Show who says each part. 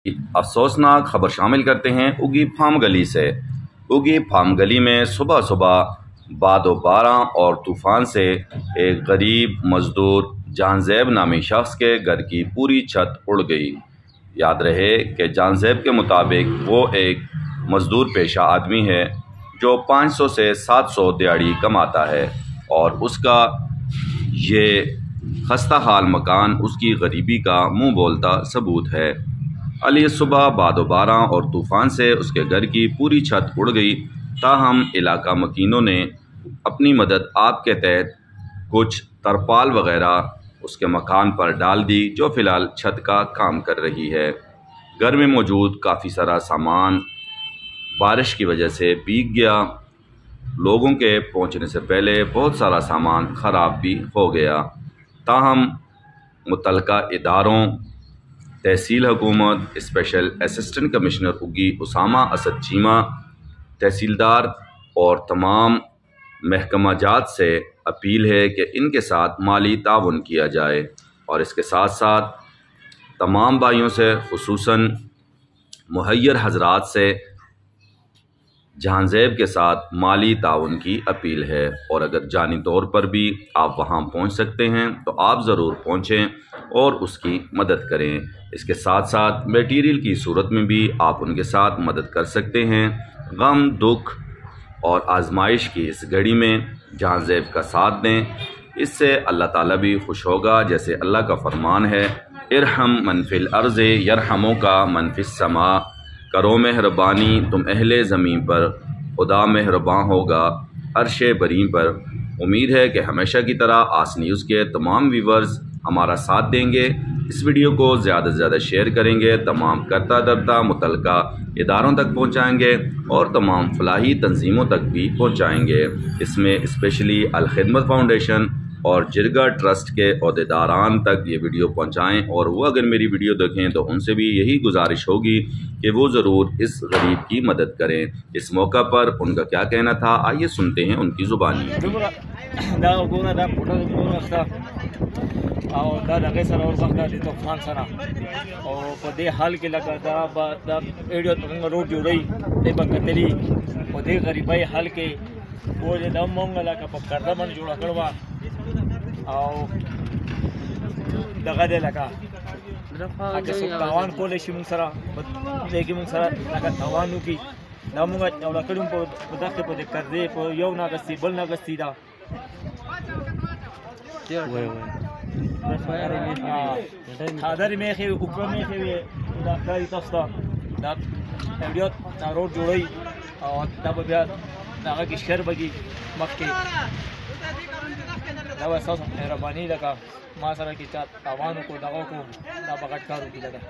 Speaker 1: افسوسناک خبر شامل کرتے ہیں اگی پھام گلی سے۔ اگی پھام گلی میں صبح صبح باد و باران اور طوفان سے ایک غریب مزدور جان زیب نامی شخص کے گھر کی پوری چھت اڑ گئی۔ یاد رہے کہ جان زیب کے مطابق وہ ایک مزدور پیشہ آدمی ہے جو 500 سے 700 دیہڑی کماتا ہے، اور اس کا یہ خستہ حال مکان اس کی غریبی کا منہ بولتا ثبوت ہے۔ علی صبح باد و باران اور طوفان سے اس کے گھر کی پوری چھت اڑ گئی، تاہم علاقہ مکینوں نے اپنی مدد آپ کے تحت کچھ ترپال وغیرہ اس کے مکان پر ڈال دی، جو فی الحال چھت کا کام کر رہی ہے۔ گھر میں موجود کافی سارا سامان بارش کی وجہ سے بھیگ گیا۔ لوگوں کے پہنچنے سے پہلے بہت سارا سامان خراب بھی ہو گیا، تاہم متعلقہ اداروں، تحصیل حکومت، اسپیشل اسسٹنٹ کمشنر اگی اسامہ اسد چیمہ، تحصیلدار اور تمام محکمہ جات سے اپیل ہے کہ ان کے ساتھ مالی تعاون کیا جائے، اور اس کے ساتھ ساتھ تمام بھائیوں سے خصوصاً مہیر حضرات سے جہان زیب کے ساتھ مالی تعاون کی اپیل ہے، اور اگر جانی طور پر بھی آپ وہاں پہنچ سکتے ہیں تو آپ ضرور پہنچیں اور اس کی مدد کریں۔ اس کے ساتھ ساتھ میٹیریل کی صورت میں بھی آپ ان کے ساتھ مدد کر سکتے ہیں۔ غم، دکھ اور آزمائش کی اس گھڑی میں جہان زیب کا ساتھ دیں، اس سے اللہ تعالیٰ بھی خوش ہوگا، جیسے اللہ کا فرمان ہے، ارحم من فی الارض یرحمک من فی السماء، کرو مہربانی تم اہل زمین پر، خدا مہرباں ہوگا عرش بریں پر۔ امید ہے کہ ہمیشہ کی طرح آس نیوز کے تمام ویورز ہمارا ساتھ دیں گے، اس ویڈیو کو زیادہ سے زیادہ شیئر کریں گے، تمام کرتا دھرتا متعلقہ اداروں تک پہنچائیں گے اور تمام فلاحی تنظیموں تک بھی پہنچائیں گے۔ اس میں اسپیشلی الخدمت فاؤنڈیشن اور جرگا ٹرسٹ کے عہدیداران تک یہ ویڈیو پہنچائیں، اور وہ اگر میری ویڈیو دیکھیں تو ان سے بھی یہی گزارش ہوگی کہ وہ ضرور اس غریب کی مدد کریں۔ اس موقع پر ان کا کیا کہنا تھا، آئیے سنتے ہیں ان کی زبانی۔
Speaker 2: او دا دغه سره اور وخت د طوفان سره او په دې حال کې لکه دا ویډیو څنګه روډ جوړي د بکتلی په دې غریبۍ حال کې و د مونږ لکه په کرده باندې جوړ کړو او دغه د لکه اګه څو تاوان کولې شي مونږ سره دې کې مونږ سره لکه تاوانو کې دا مونږ یو لکړم په دغه په دې کرده په یو ناګستی بل ناګستی دا حاضر میخي وکړه میخي دا کاری تاسو ته دا ویډیو دا روډ جوړوي او دا به بیا دغه کې شر بګي مخکې دا به تاسو مهرباني لکه ما سره کې چا تاوان کو دغه کو دا بغټ کارو کې لګا